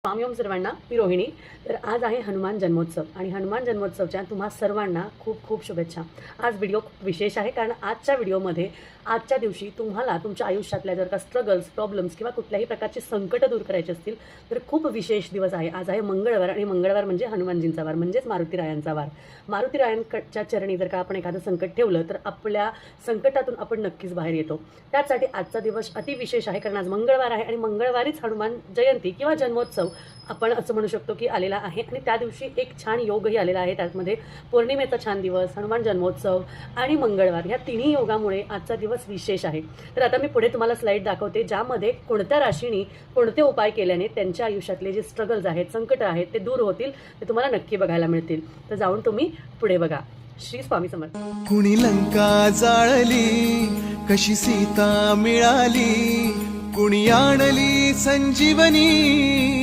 स्वामी ओम सर्वांना, मी रोहिणी. तर आज आहे हनुमान जन्मोत्सव आणि हनुमान जन्मोत्सवच्या तुम्हा सर्वांना खूप खूप शुभेच्छा. आज व्हिडिओ खूप विशेष आहे कारण आजच्या व्हिडिओमध्ये आजच्या दिवशी तुम्हाला तुमच्या आयुष्यातल्या जर का स्ट्रगल्स, प्रॉब्लेम्स किंवा कुठल्याही प्रकारची संकट दूर करायची असतील तर खूप विशेष दिवस आहे. आज आहे मंगळवार आणि मंगळवार म्हणजे हनुमानजींचा वार, म्हणजेच मारुतीरायांचा वार. मारुतीरायांच्या चरणी जर का आपण एखादं संकट ठेवलं तर आपल्या संकटातून आपण नक्कीच बाहेर येतो. त्यासाठी आजचा दिवस अतिविशेष आहे कारण आज मंगळवार आहे आणि मंगळवारीच हनुमान जयंती किंवा जन्मोत्सव आपण असं म्हणू शकतो की आलेला आहे. आणि त्या दिवशी एक छान योगही आलेला आहे. त्यामध्ये पौर्णिमेचा छान दिवस, हनुमान जन्मोत्सव आणि मंगळवार ह्या तिन्ही योगामुळे आजचा दिवस विशेष आहे. तर आता मी पुढे तुम्हाला स्लाईड दाखवते ज्यामध्ये कोणत्या राशींनी कोणते उपाय केल्याने त्यांच्या आयुष्यातले जे स्ट्रगल्स आहेत, संकट आहेत ते दूर होतील ते तुम्हाला नक्की बघायला मिळतील. तर जाऊन तुम्ही पुढे बघा. श्री स्वामी समर्थ. कुणी लंका जाळली, कशी सीता मिळाली, कुणी आणली संजीवनी.